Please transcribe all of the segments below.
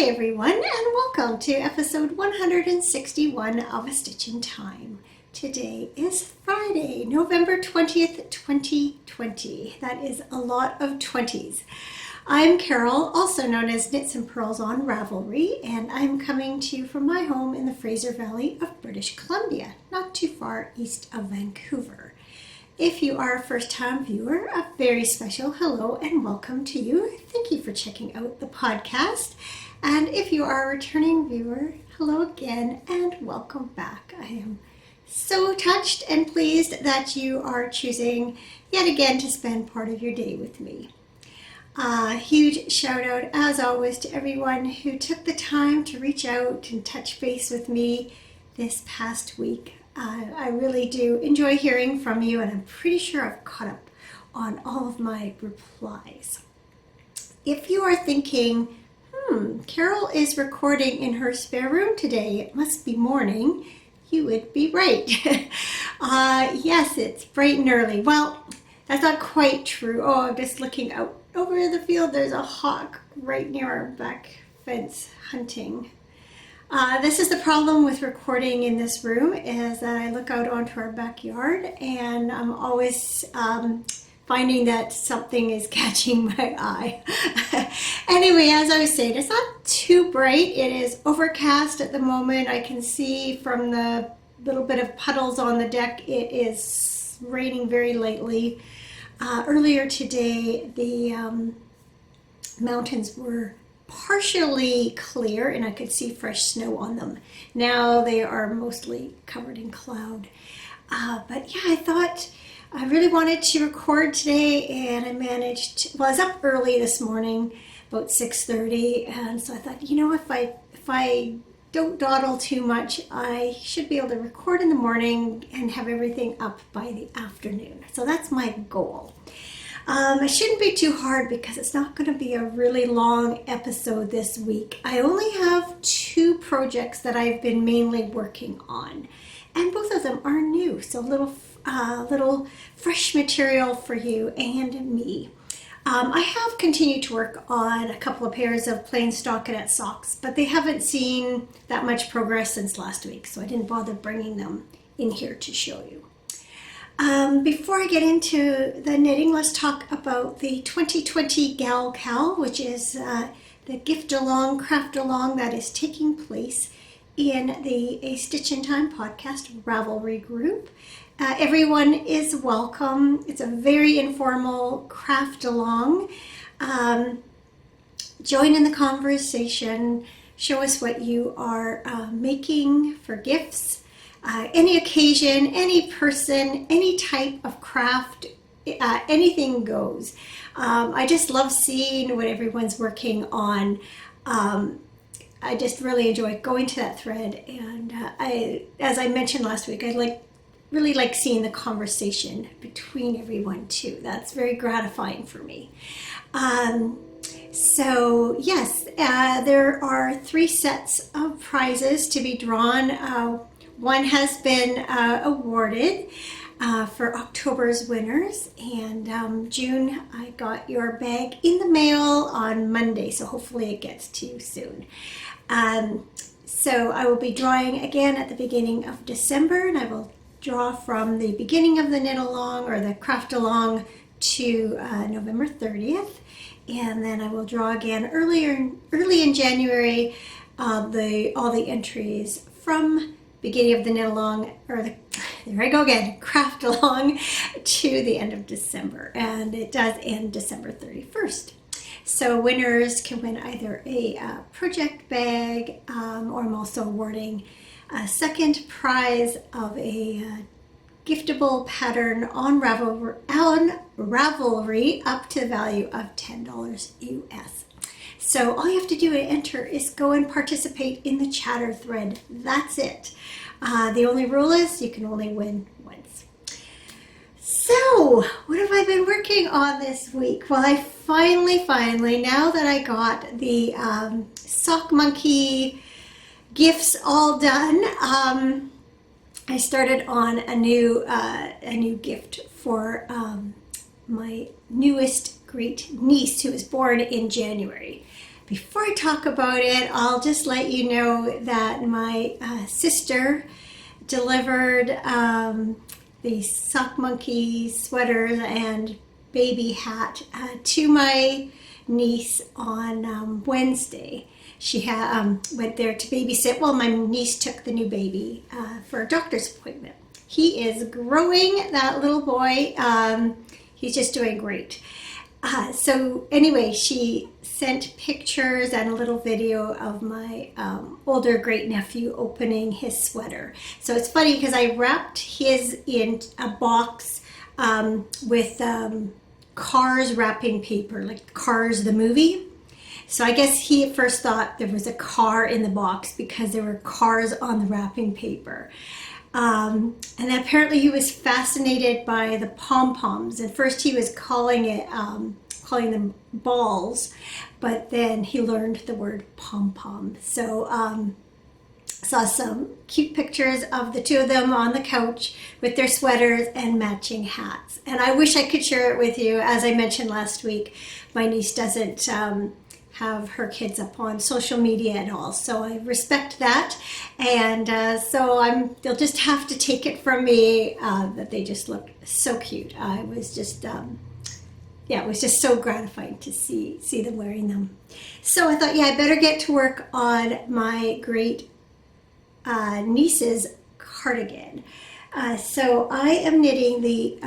Hi everyone, and welcome to episode 161 of A Stitch in Time. Today is Friday, November 20th, 2020. That is a lot of 20s. I'm Carol, also known as Knits and Pearls on Ravelry, and I'm coming to you from my home in the Fraser Valley of British Columbia, not too far east of Vancouver. If you are a first-time viewer, a very special hello and welcome to you. Thank you for checking out the podcast. And if you are a returning viewer, hello again and welcome back. I am so touched and pleased that you are choosing yet again to spend part of your day with me. Huge shout out as always to everyone who took the time to reach out and touch base with me this past week. I really do enjoy hearing from you, and I'm pretty sure I've caught up on all of my replies. If you are thinking, Carol is recording in her spare room today, it must be morning, you would be right. Yes, it's bright and early. Well, that's not quite true. Oh, I'm just looking out over the field. There's a hawk right near our back fence hunting. This is the problem with recording in this room, is that I look out onto our backyard and I'm always finding that something is catching my eye. Anyway, as I was saying, it's not too bright. It is overcast at the moment. I can see from the little bit of puddles on the deck, it is raining very lightly. Earlier today, the mountains were partially clear and I could see fresh snow on them. Now they are mostly covered in cloud. But yeah, I thought I really wanted to record today, and I managed to, well, I was up early this morning, about 6:30, and so I thought, if I don't dawdle too much, I should be able to record in the morning and have everything up by the afternoon. So that's my goal. It shouldn't be too hard because it's not going to be a really long episode this week. I only have 2 projects that I've been mainly working on, and both of them are new, so little fresh material for you and me. I have continued to work on a couple of pairs of plain stockinette socks, but they haven't seen that much progress since last week, so I didn't bother bringing them in here to show you. Before I get into the knitting, let's talk about the 2020 Gal Cal, which is the gift along, craft along that is taking place in the A Stitch in Time podcast Ravelry group. Everyone is welcome. It's a very informal craft along. Join in the conversation. Show us what you are making for gifts. Any occasion, any person, any type of craft, anything goes. I just love seeing what everyone's working on. I just really enjoy going to that thread, and as I mentioned last week, I really like seeing the conversation between everyone too. That's very gratifying for me. So yes, there are 3 sets of prizes to be drawn. One has been awarded for October's winners, and June, I got your bag in the mail on Monday, so hopefully it gets to you soon. So I will be drawing again at the beginning of December, and I will draw from the beginning of the knit along or the craft along to November 30th, and then I will draw again early in January, all the entries from beginning of the knit along, there I go again, craft along, to the end of December, and it does end December 31st. So winners can win either a project bag, or I'm also awarding a second prize of a giftable pattern on Ravelry up to the value of $10 US. So all you have to do to enter is go and participate in the chatter thread. That's it. The only rule is you can only win once. So what have I been working on this week? Well, I finally, now that I got the Sock Monkey gifts all done, I started on a new gift for my newest great niece, who was born in January. before I talk about it, I'll just let you know that my sister delivered the sock monkey sweater and baby hat to my niece on Wednesday. She went there to babysit while my niece took the new baby for a doctor's appointment. He is growing, that little boy. He's just doing great. So anyway, she sent pictures and a little video of my older great nephew opening his sweater. So it's funny because I wrapped his in a box with Cars wrapping paper, like Cars the movie. So I guess he at first thought there was a car in the box because there were cars on the wrapping paper. And then apparently he was fascinated by the pom-poms. At first he was calling them balls, but then he learned the word pom-pom. So saw some cute pictures of the two of them on the couch with their sweaters and matching hats. And I wish I could share it with you. As I mentioned last week, my niece doesn't have her kids up on social media at all, so I respect that, and so they'll just have to take it from me that they just look so cute. I was just it was just so gratifying to see them wearing them. So I thought, I better get to work on my great niece's cardigan. So I am knitting the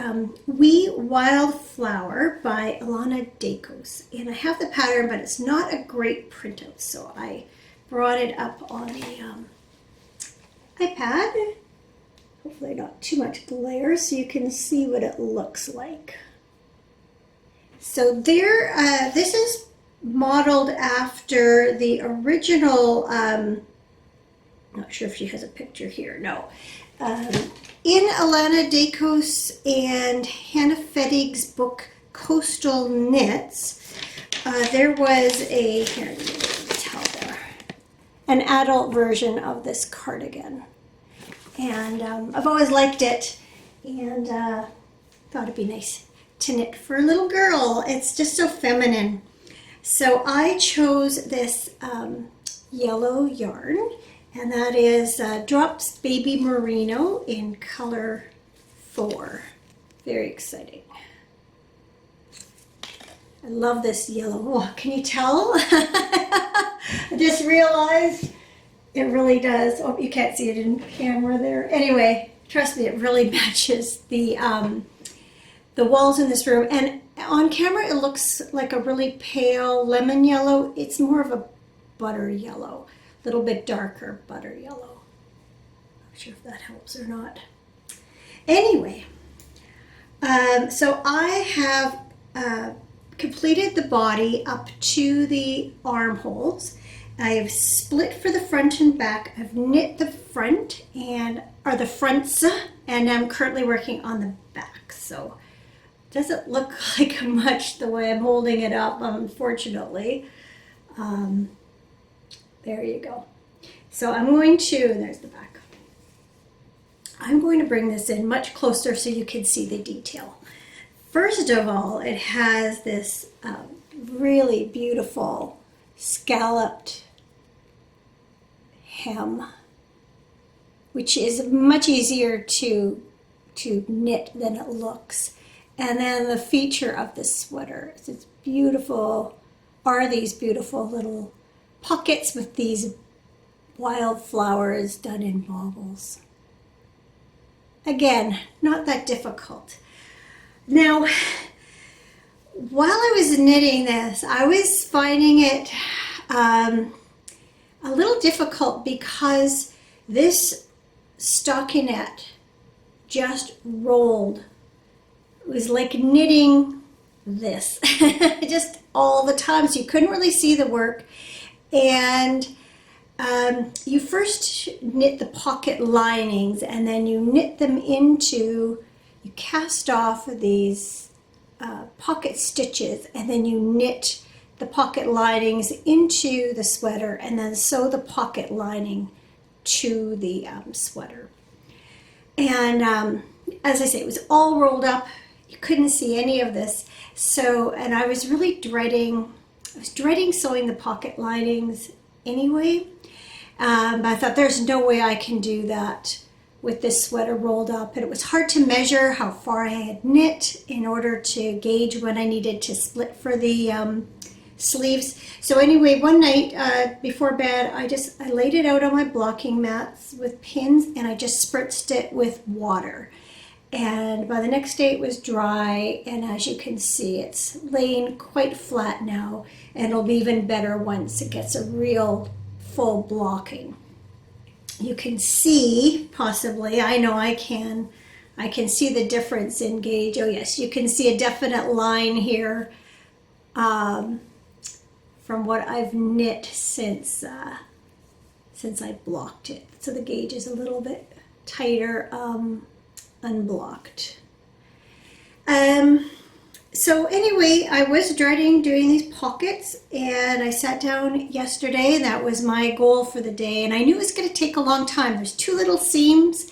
Wee Wildflower by Alana Dacos. And I have the pattern, but it's not a great printout. So I brought it up on the iPad. Hopefully not too much glare so you can see what it looks like. So there, this is modeled after the original, not sure if she has a picture here, no. In Alana Dacos and Hannah Fettig's book Coastal Knits, there was an adult version of this cardigan. And I've always liked it and thought it'd be nice to knit for a little girl. It's just so feminine. So I chose this yellow yarn. And that is Drops Baby Merino in color 4. Very exciting. I love this yellow. Oh, can you tell? I just realized it really does. Oh, you can't see it in camera there. Anyway, trust me, it really matches the walls in this room. And on camera, it looks like a really pale lemon yellow. It's more of a butter yellow. A little bit darker butter yellow. Not sure if that helps or not. Anyway, so I have completed the body up to the armholes. I have split for the front and back. I've knit the front or the fronts, and I'm currently working on the back. So it doesn't look like much the way I'm holding it up, unfortunately. There you go. So I'm going to, there's the back. I'm going to bring this in much closer so you can see the detail. First of all, it has this really beautiful scalloped hem, which is much easier to knit than it looks. And then the feature of this sweater is these beautiful little pockets with these wildflowers done in baubles. Again, not that difficult. Now, while I was knitting this, I was finding it a little difficult because this stockinette just rolled. It was like knitting this just all the time, so you couldn't really see the work. And you first knit the pocket linings, and then you knit them you cast off these pocket stitches, and then you knit the pocket linings into the sweater, and then sew the pocket lining to the sweater. And as I say, it was all rolled up. You couldn't see any of this. So, and I was really dreading I was dreading sewing the pocket linings anyway. But I thought there's no way I can do that with this sweater rolled up. And it was hard to measure how far I had knit in order to gauge when I needed to split for the sleeves. So anyway, one night before bed, I laid it out on my blocking mats with pins, and I just spritzed it with water. And by the next day it was dry, and as you can see, it's laying quite flat now, and it'll be even better once it gets a real full blocking. You can see, possibly, I know I can see the difference in gauge. Oh yes, you can see a definite line here from what I've knit since I blocked it. So the gauge is a little bit tighter unblocked. So anyway, I was dreading doing these pockets, and I sat down yesterday. That was my goal for the day, and I knew it was going to take a long time. There's two little seams,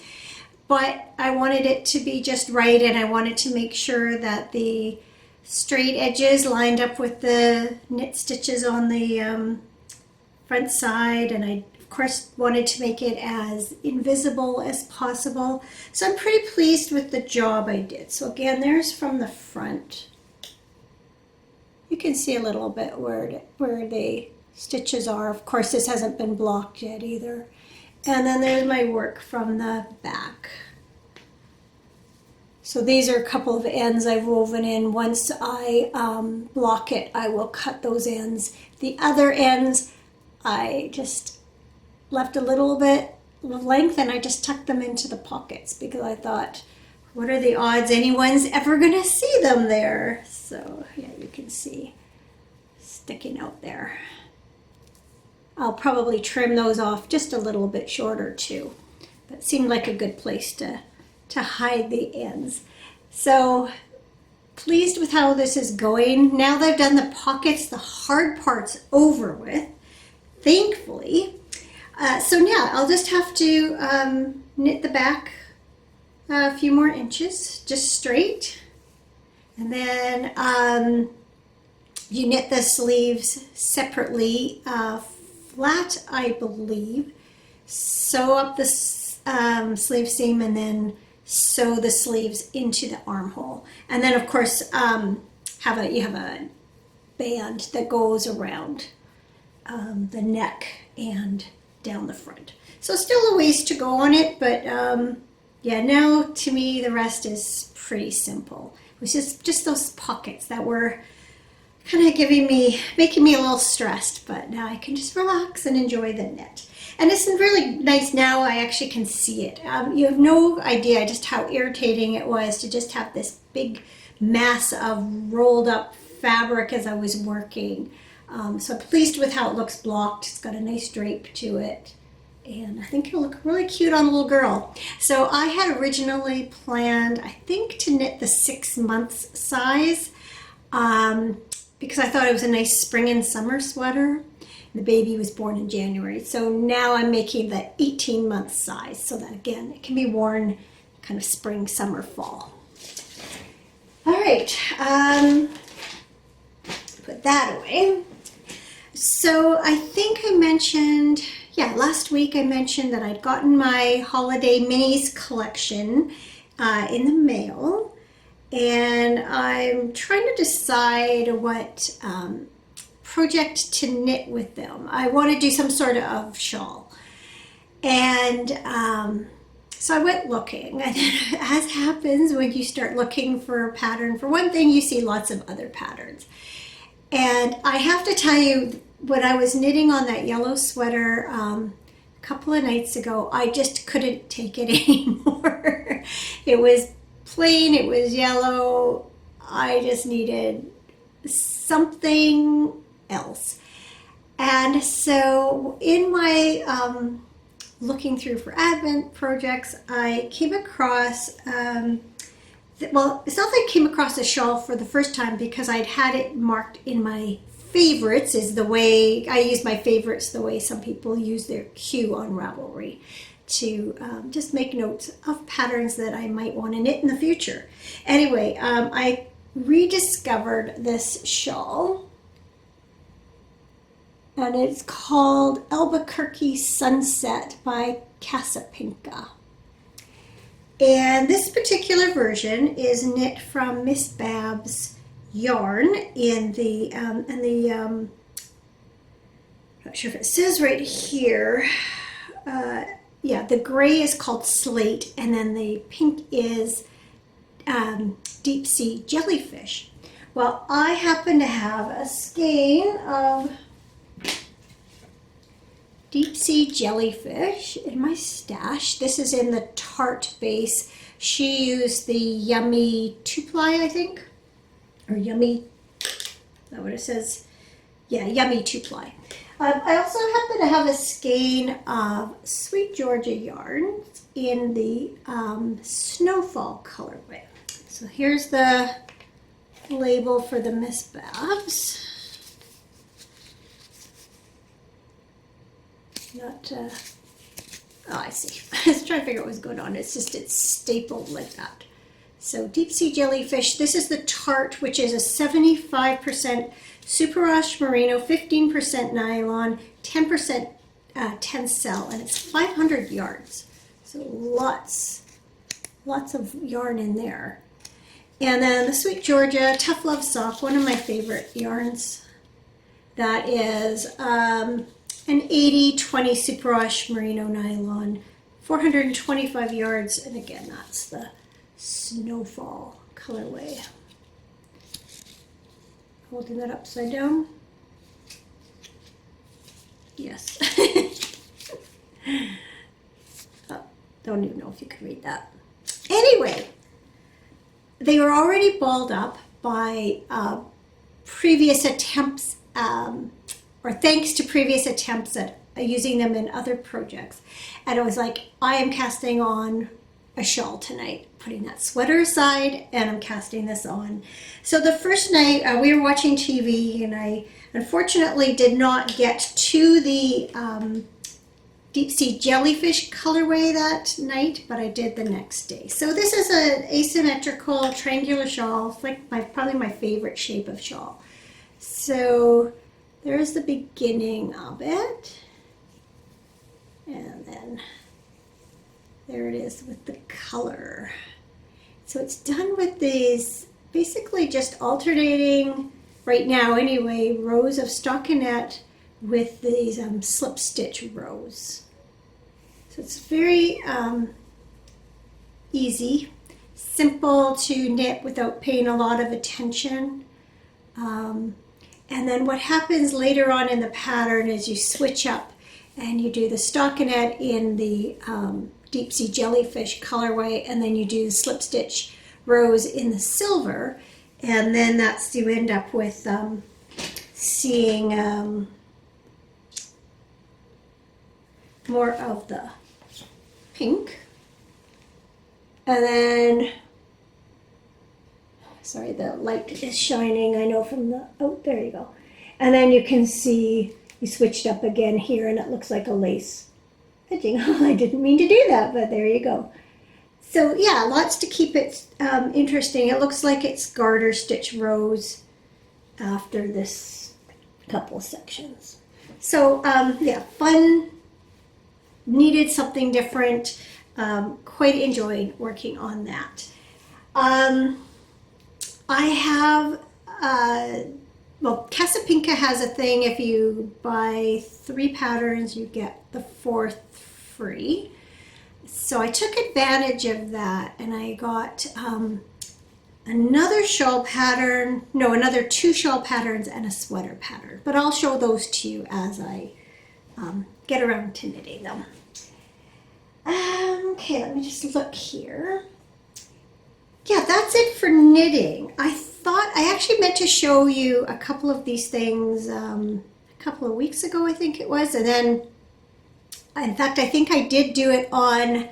but I wanted it to be just right, and I wanted to make sure that the straight edges lined up with the knit stitches on the front side, and I of course wanted to make it as invisible as possible. So I'm pretty pleased with the job I did. So again, there's from the front. You can see a little bit where the stitches are. Of course, this hasn't been blocked yet either. And then there's my work from the back. So these are a couple of ends I've woven in. Once I block it, I will cut those ends. The other ends, I just left a little bit of length, and I just tucked them into the pockets because I thought, what are the odds anyone's ever going to see them there? So yeah, you can see sticking out there. I'll probably trim those off just a little bit shorter too. That seemed like a good place to hide the ends. So pleased with how this is going. Now that I've done the pockets, the hard part's over with, thankfully. So now I'll just have to knit the back a few more inches, just straight. And then you knit the sleeves separately, flat, I believe. Sew up the sleeve seam, and then sew the sleeves into the armhole. And then of course you have a band that goes around the neck and down the front. So still a ways to go on it, but yeah, now to me the rest is pretty simple. It was just those pockets that were kind of making me a little stressed, but now I can just relax and enjoy the knit. And it's really nice now. I actually can see it. You have no idea just how irritating it was to just have this big mass of rolled up fabric as I was working. So I'm pleased with how it looks blocked. It's got a nice drape to it, and I think it'll look really cute on a little girl. So I had originally planned, I think, to knit the 6 months size because I thought it was a nice spring and summer sweater. The baby was born in January, so now I'm making the 18-month size so that, again, it can be worn kind of spring, summer, fall. All right, put that away. So I think I mentioned, last week I mentioned that I'd gotten my Holiday Minis collection in the mail, and I'm trying to decide what project to knit with them. I want to do some sort of shawl, and so I went looking, and as happens when you start looking for a pattern, for one thing, you see lots of other patterns. And I have to tell you, when I was knitting on that yellow sweater a couple of nights ago, I just couldn't take it anymore. It was plain, it was yellow. I just needed something else. And so in my looking through for Advent projects, I came across well, it's not that I came across a shawl for the first time, because I'd had it marked in my favorites, is the way I use my favorites, the way some people use their queue on Ravelry, to just make notes of patterns that I might want to knit in the future. Anyway, I rediscovered this shawl, and it's called Albuquerque Sunset by Casapinka. And this particular version is knit from Miss Bab's yarn in the, not sure if it says right here, yeah, the gray is called Slate, and then the pink is Deep Sea Jellyfish. Well, I happen to have a skein of Deep Sea Jellyfish in my stash. This is in the Tarte base. She used the Yummy 2-ply, I think, or Yummy, is that what it says? Yeah, Yummy 2-ply. I also happen to have a skein of Sweet Georgia yarns in the Snowfall colorway. So here's the label for the Miss Babs. Not, oh, I see. I was trying to figure out what was going on. It's just, it's stapled like that. So Deep Sea Jellyfish, this is the Tarte, which is a 75% superwash merino, 15% nylon, 10% tencel, and it's 500 yards. So lots of yarn in there. And then the Sweet Georgia Tough Love Sock, one of my favorite yarns. That is an 80-20 superwash merino nylon, 425 yards, and again, that's the Snowfall colorway. Holding that upside down. Yes. Oh, don't even know if you can read that. Anyway, they were already balled up by previous attempts, or thanks to previous attempts at using them in other projects. And I was like, I am casting on a shawl tonight, putting that sweater aside, and I'm casting this on. So the first night we were watching TV, and I unfortunately did not get to the Deep Sea Jellyfish colorway that night, but I did the next day. So this is an asymmetrical triangular shawl. It's like probably my favorite shape of shawl. So there's the beginning of it, and then there it is with the color. So it's done with these, basically just alternating, right now anyway, rows of stockinette with these slip stitch rows. So it's very easy, simple to knit without paying a lot of attention. And then what happens later on in the pattern is you switch up and you do the stockinette in the Deep Sea Jellyfish colorway, and then you do the slip stitch rows in the silver, and then that's, you end up with seeing more of the pink, and then, sorry, the light is shining, I know from the, oh, there you go, and then you can see we switched up again here, and it looks like a lace edging. I didn't mean to do that, but there you go. So yeah, lots to keep it interesting. It looks like it's garter stitch rows after this couple sections. So yeah, fun, needed something different. Quite enjoyed working on that. I have, well, Casapinka has a thing, if you buy 3 patterns, you get the 4th free. So I took advantage of that, and I got another shawl pattern, no, another 2 shawl patterns and a sweater pattern. But I'll show those to you as I get around to knitting them. Okay, let me just look here. Yeah, that's it for knitting. I actually meant to show you a couple of these things a couple of weeks ago, I think it was, and then, in fact, I think I did do it on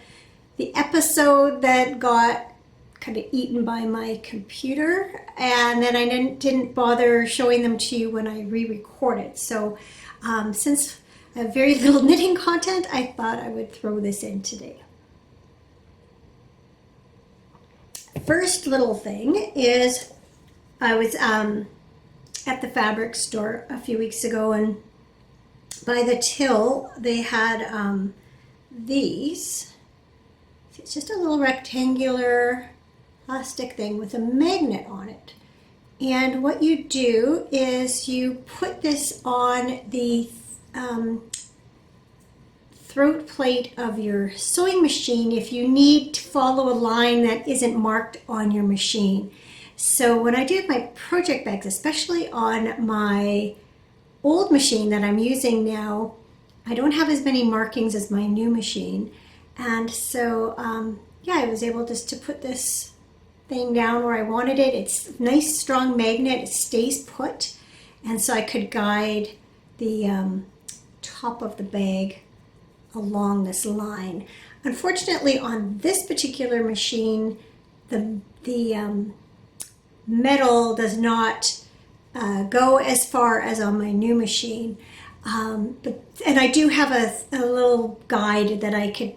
the episode that got kind of eaten by my computer, and then I didn't bother showing them to you when I re-recorded. So since I have very little knitting content, I thought I would throw this in today. First little thing is I was at the fabric store a few weeks ago, and by the till, they had these. It's just a little rectangular plastic thing with a magnet on it. And what you do is you put this on the throat plate of your sewing machine if you need to follow a line that isn't marked on your machine. So when I do my project bags, especially on my old machine that I'm using now, I don't have as many markings as my new machine. And so, yeah, I was able just to put this thing down where I wanted it. It's a nice strong magnet, it stays put. And so I could guide the top of the bag along this line. Unfortunately, on this particular machine, the metal does not go as far as on my new machine. And I do have a little guide that I could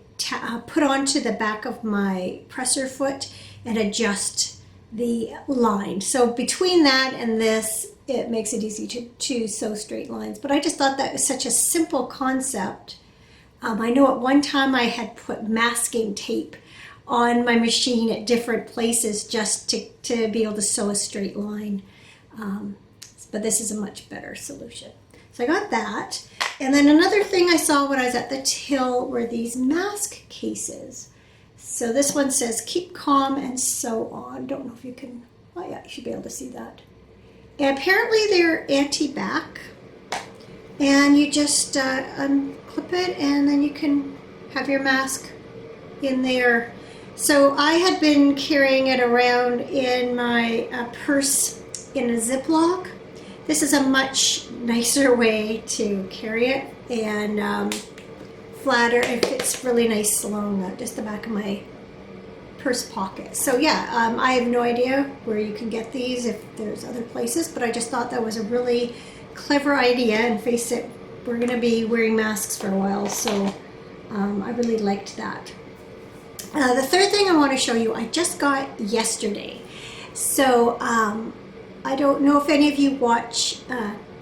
put onto the back of my presser foot and adjust the line. So between that and this, it makes it easy to sew straight lines. But I just thought that was such a simple concept. I know at one time I had put masking tape on my machine at different places just to be able to sew a straight line. But this is a much better solution. So I got that. And then another thing I saw when I was at the till were these mask cases. So this one says, keep calm and sew on. Don't know if you can, oh yeah, you should be able to see that. And apparently they're anti-back. And you just unclip it and then you can have your mask in there. So I had been carrying it around in my purse in a Ziploc. This is a much nicer way to carry it and flatter. It fits really nice along just the back of my purse pocket. So yeah, I have no idea where you can get these if there's other places, but I just thought that was a really clever idea, and face it, we're going to be wearing masks for a while, so I really liked that. The third thing I want to show you, I just got yesterday. So I don't know if any of you watch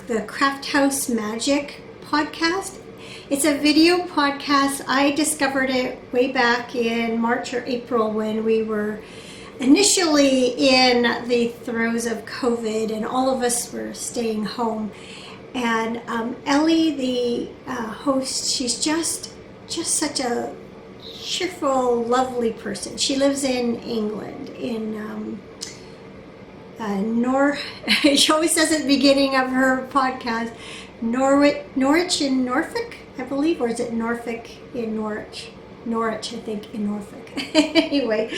the Craft House Magic podcast. It's a video podcast. I discovered it way back in March or April when we were initially in the throes of COVID and all of us were staying home. And Ellie, the host, she's just such a cheerful, lovely person. She lives in England, in she always says at the beginning of her podcast, Norwich in Norfolk, I believe, or is it Norfolk in Norwich? Norwich, I think, in Norfolk. Anyway,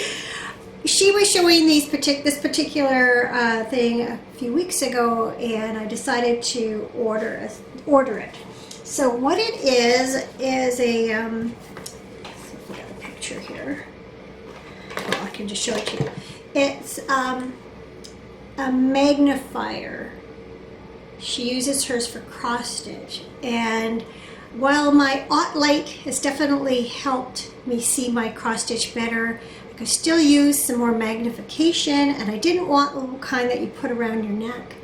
she was showing this particular thing a few weeks ago, and I decided to order it. So what it is a let's see if we got a picture here. Well, I can just show it to you. It's a magnifier. She uses hers for cross stitch, and while my light has definitely helped me see my cross stitch better, I could still use some more magnification, and I didn't want the kind that you put around your neck.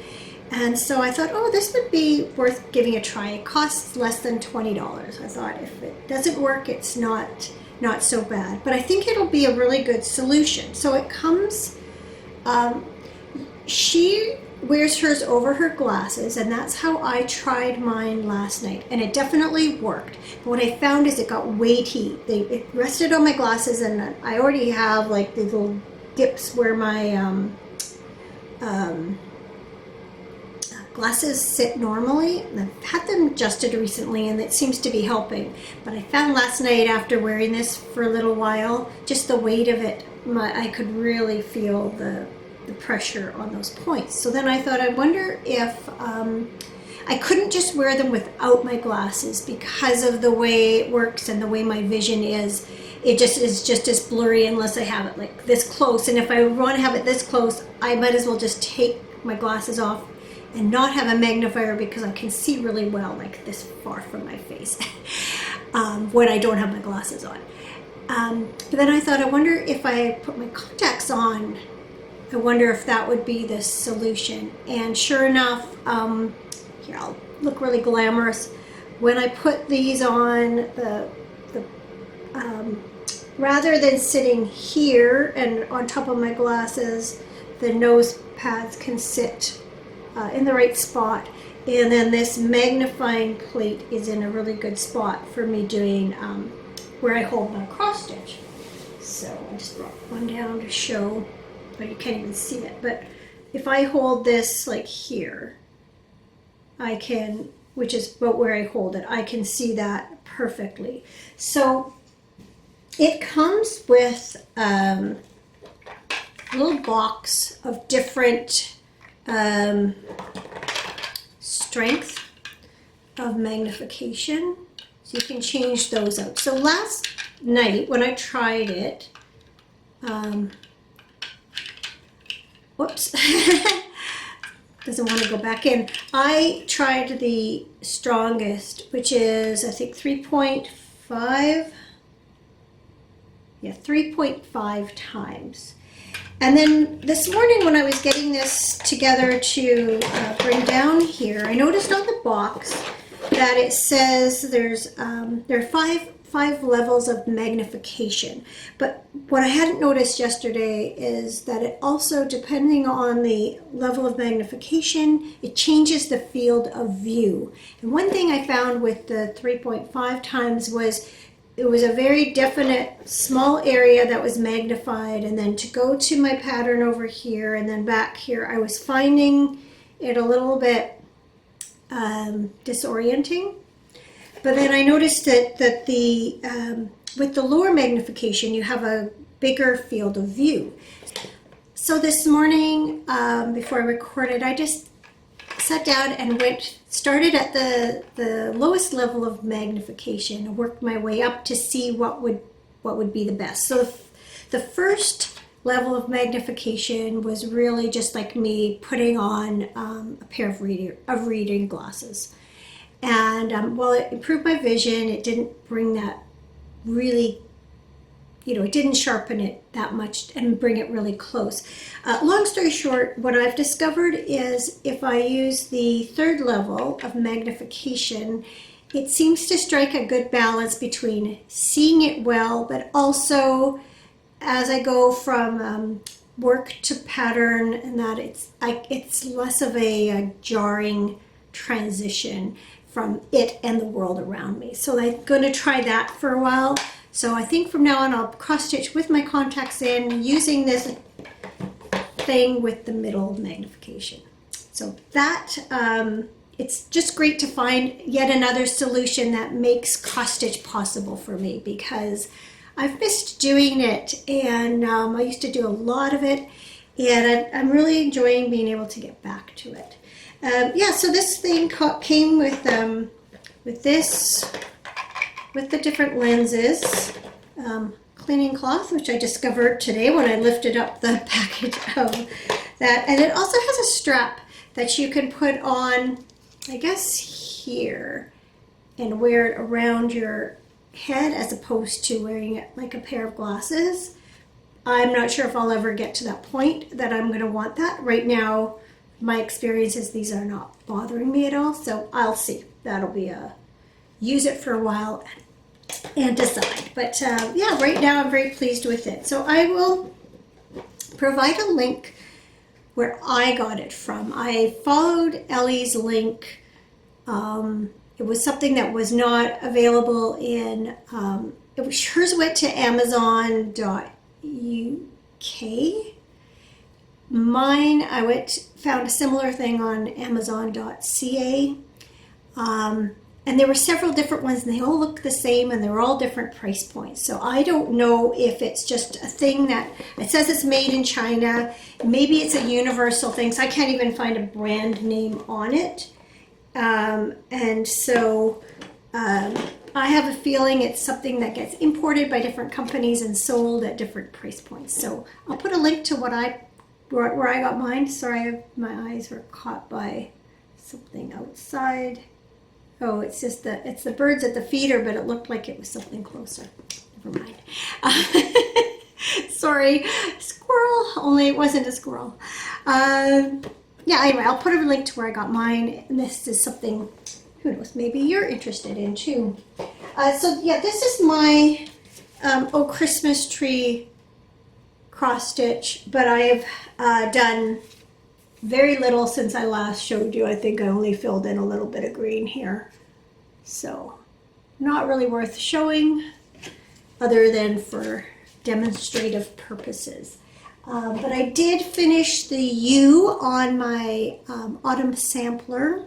And so I thought, oh, this would be worth giving a try. It costs less than $20. I thought if it doesn't work, it's not so bad. But I think it'll be a really good solution. So it comes, she wears hers over her glasses, and that's how I tried mine last night, and it definitely worked. But what I found is it got weighty. It rested on my glasses, and I already have like these little dips where my glasses sit normally, and I've had them adjusted recently, and it seems to be helping. But I found last night after wearing this for a little while, just the weight of it, I could really feel the pressure on those points. So then I thought, I wonder if I couldn't just wear them without my glasses because of the way it works and the way my vision is. It just is just as blurry unless I have it like this close. And if I want to have it this close, I might as well just take my glasses off and not have a magnifier because I can see really well like this far from my face when I don't have my glasses on. But then I thought, I wonder if I put my contacts on, I wonder if that would be the solution. And sure enough, here, I'll look really glamorous. when I put these on, rather than sitting here and on top of my glasses, the nose pads can sit in the right spot. And then this magnifying plate is in a really good spot for me doing where I hold my cross stitch. So I just brought one down to show, but you can't even see it. But if I hold this like here, I can, which is about where I hold it, I can see that perfectly. So it comes with a little box of different strength of magnification. So you can change those out. So last night when I tried it, whoops, doesn't want to go back in. I tried the strongest, which is I think 3.5. Yeah, 3.5 times. And then this morning when I was getting this together to bring down here, I noticed on the box that it says there are five levels of magnification. But what I hadn't noticed yesterday is that it also, depending on the level of magnification, it changes the field of view. And one thing I found with the 3.5 times was it was a very definite small area that was magnified, and then to go to my pattern over here and then back here, I was finding it a little bit disorienting. But then I noticed that the with the lower magnification, you have a bigger field of view. So this morning, before I recorded, I just sat down and started at the lowest level of magnification and worked my way up to see what would be the best. So the first level of magnification was really just like me putting on a pair of reading glasses. And while it improved my vision, it didn't bring that really, it didn't sharpen it that much and bring it really close. Long story short, what I've discovered is if I use the third level of magnification, it seems to strike a good balance between seeing it well, but also as I go from work to pattern, and that it's less of a jarring transition from it and the world around me. So I'm going to try that for a while. So I think from now on I'll cross stitch with my contacts in using this thing with the middle magnification. So that it's just great to find yet another solution that makes cross stitch possible for me, because I've missed doing it, and I used to do a lot of it, and I'm really enjoying being able to get back to it. Yeah, so this thing came with the different lenses, cleaning cloth, which I discovered today when I lifted up the package of that. And it also has a strap that you can put on, I guess here, and wear it around your head as opposed to wearing it like a pair of glasses. I'm not sure if I'll ever get to that point that I'm going to want that. Right now, my experience is these are not bothering me at all, so I'll see. That'll be use it for a while and decide. But yeah, right now I'm very pleased with it. So I will provide a link where I got it from. I followed Ellie's link. It was something that was not available in, hers went to Amazon.uk. Mine, I found a similar thing on Amazon.ca. And there were several different ones, and they all look the same, and they're all different price points. So I don't know if it's just a thing that, it says it's made in China. Maybe it's a universal thing, so I can't even find a brand name on it. And so I have a feeling it's something that gets imported by different companies and sold at different price points. So I'll put a link to where I got mine. Sorry, my eyes were caught by something outside. Oh, it's just it's the birds at the feeder, but it looked like it was something closer. Never mind. Sorry, squirrel, only it wasn't a squirrel. Yeah, anyway, I'll put a link to where I got mine. And this is something who knows, maybe you're interested in too. So yeah, this is my Oh Christmas Tree cross stitch, but I've done very little since I last showed you. I think I only filled in a little bit of green here. So not really worth showing other than for demonstrative purposes. But I did finish the U on my autumn sampler.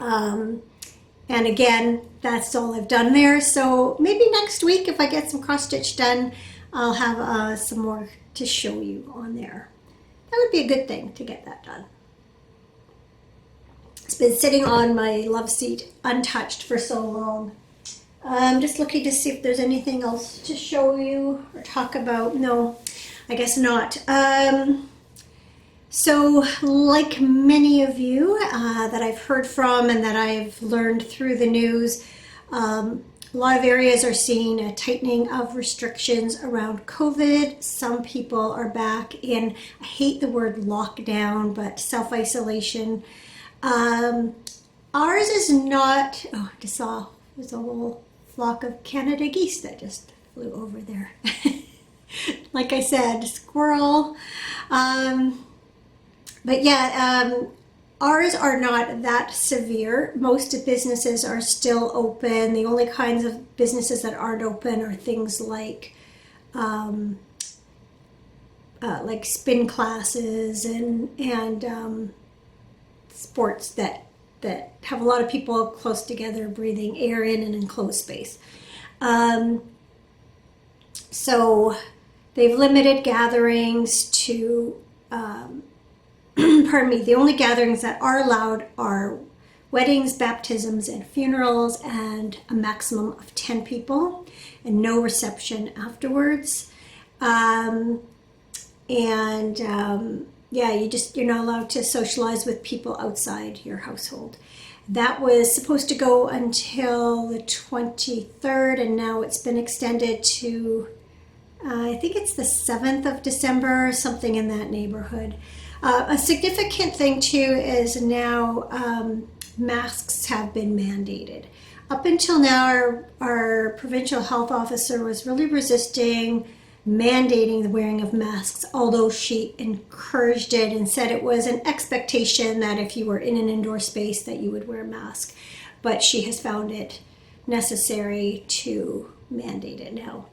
And again, that's all I've done there. So maybe next week, if I get some cross stitch done, I'll have some more to show you on there. That would be a good thing to get that done. It's been sitting on my love seat untouched for so long. I'm just looking to see if there's anything else to show you or talk about. No, I guess not. So like many of you that I've heard from and that I've learned through the news, a lot of areas are seeing a tightening of restrictions around COVID. Some people are back in, I hate the word lockdown, but self-isolation. Ours is not, oh, I just saw there's a whole flock of Canada geese that just flew over there. Like I said, squirrel. But yeah, ours are not that severe. Most businesses are still open. The only kinds of businesses that aren't open are things like spin classes and sports that have a lot of people close together, breathing air in an enclosed space. So they've limited gatherings to pardon me, the only gatherings that are allowed are weddings, baptisms, and funerals, and a maximum of 10 people, and no reception afterwards. Yeah, you're not allowed to socialize with people outside your household. That was supposed to go until the 23rd, and now it's been extended to, I think it's the 7th of December, something in that neighborhood. A significant thing too is now masks have been mandated. Up until now, our provincial health officer was really resisting mandating the wearing of masks, although she encouraged it and said it was an expectation that if you were in an indoor space that you would wear a mask. But she has found it necessary to mandate it now.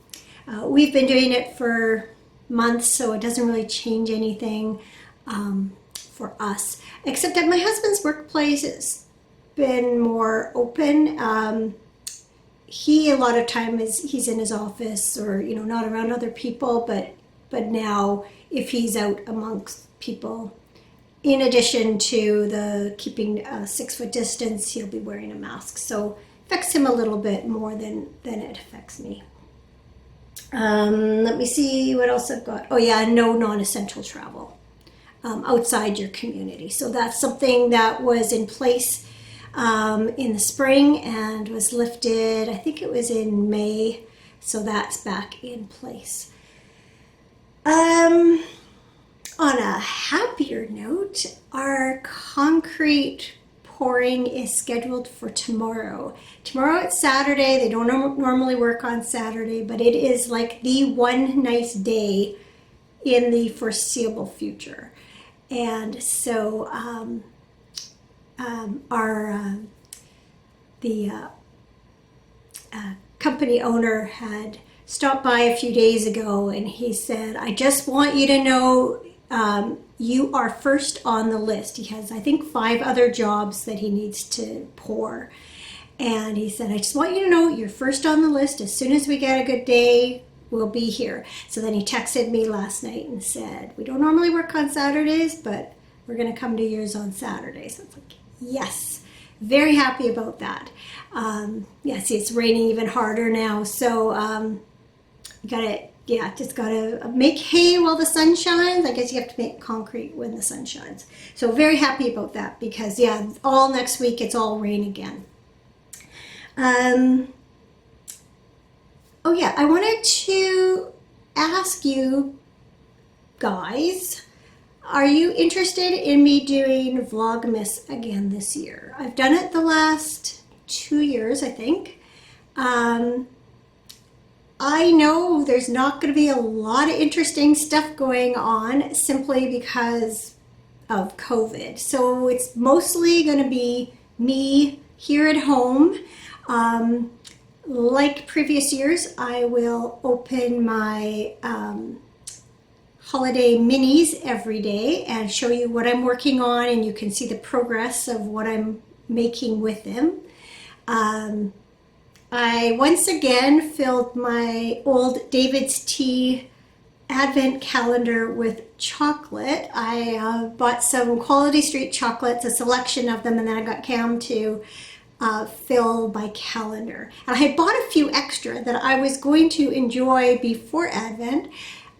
We've been doing it for months, so it doesn't really change anything for us, except that my husband's workplace has been more open. He a lot of time he's in his office or not around other people, but now if he's out amongst people, in addition to the keeping a 6 foot distance, he'll be wearing a mask. So it affects him a little bit more than it affects me. Let me see what else I've got. Oh yeah, no non-essential travel outside your community. So that's something that was in place in the spring and was lifted, I think it was in May. So that's back in place. On a happier note, our concrete pouring is scheduled for tomorrow. Tomorrow it's Saturday. They don't normally work on Saturday, but it is like the one nice day in the foreseeable future. And so the company owner had stopped by a few days ago, and he said, I just want you to know you are first on the list. He has, I think, 5 other jobs that he needs to pour. And he said, I just want you to know you're first on the list. As soon as we get a good day, we'll be here. So then he texted me last night and said, we don't normally work on Saturdays, but we're going to come to yours on Saturday. So it's like, yes, very happy about that. Yeah, see, it's raining even harder now. So you just gotta make hay while the sun shines. I guess you have to make concrete when the sun shines. So very happy about that because yeah, all next week it's all rain again. Oh yeah, I wanted to ask you guys, Are you interested in me doing Vlogmas again this year? I've done it the last 2 years, I think. I know there's not going to be a lot of interesting stuff going on simply because of COVID. So it's mostly going to be me here at home. Like previous years, I will open my holiday minis every day and show you what I'm working on, and you can see the progress of what I'm making with them. I once again filled my old David's Tea Advent calendar with chocolate. I bought some Quality Street chocolates, a selection of them, and then I got Cam to fill my calendar. And I had bought a few extra that I was going to enjoy before Advent,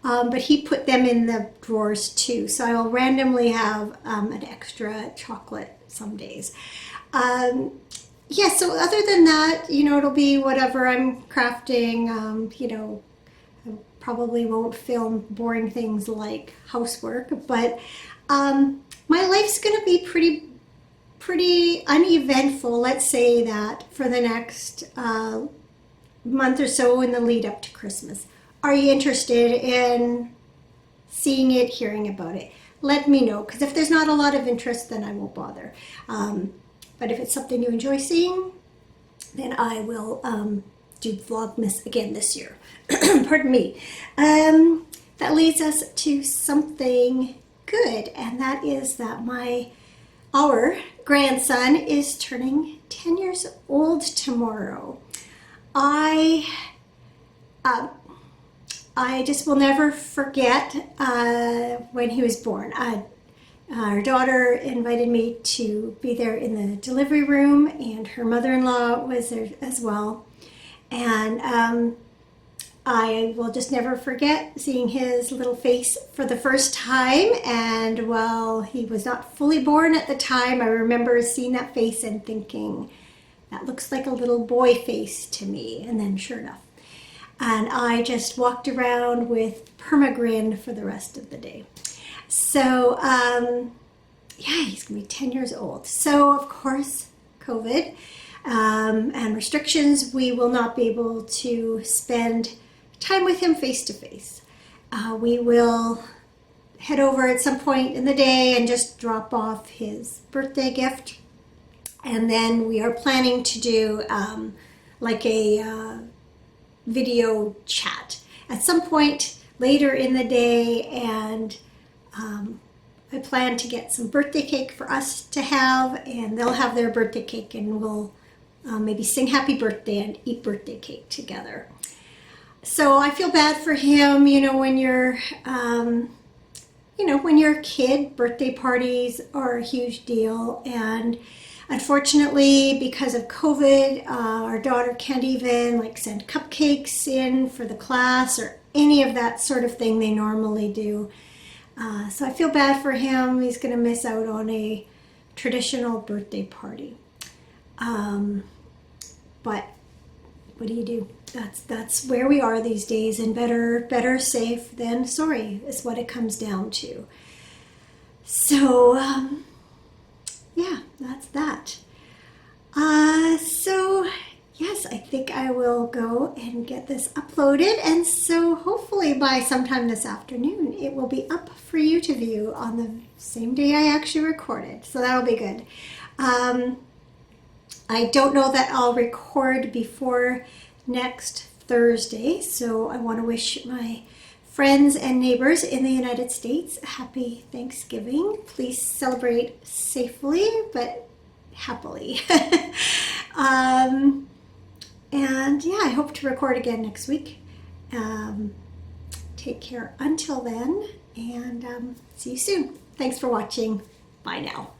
but he put them in the drawers too. So I'll randomly have an extra chocolate some days. Yeah, so other than that, it'll be whatever I'm crafting. I probably won't film boring things like housework, but my life's going to be pretty uneventful, let's say that, for the next month or so in the lead up to Christmas. Are you interested in seeing it, hearing about it? Let me know, because if there's not a lot of interest, then I won't bother. But if it's something you enjoy seeing, then I will do Vlogmas again this year. Pardon me. That leads us to something good, and that is that our grandson is turning 10 years old tomorrow. I just will never forget when he was born. Our daughter invited me to be there in the delivery room, and her mother-in-law was there as well. And I will just never forget seeing his little face for the first time. And while he was not fully born at the time, I remember seeing that face and thinking, that looks like a little boy face to me. And then sure enough. And I just walked around with permagrin for the rest of the day. So, yeah, he's going to be 10 years old. So, of course, COVID and restrictions, we will not be able to spend time with him face-to-face. We will head over at some point in the day and just drop off his birthday gift. And then we are planning to do like a video chat at some point later in the day, and I plan to get some birthday cake for us to have, and they'll have their birthday cake, and we'll maybe sing happy birthday and eat birthday cake together. So I feel bad for him, when you're when you're a kid, birthday parties are a huge deal, and unfortunately, because of COVID, our daughter can't even send cupcakes in for the class or any of that sort of thing they normally do. So I feel bad for him. He's going to miss out on a traditional birthday party. But what do you do? That's where we are these days, and better safe than sorry is what it comes down to. So, yeah, that's that. So, yes, I think I will go and get this uploaded, and so hopefully by sometime this afternoon it will be up for you to view on the same day I actually recorded, so that'll be good. I don't know that I'll record before next Thursday, so I want to wish my friends and neighbors in the United States happy Thanksgiving. Please celebrate safely but happily. And yeah, I hope to record again next week. Take care until then, and see you soon. Thanks for watching. Bye now.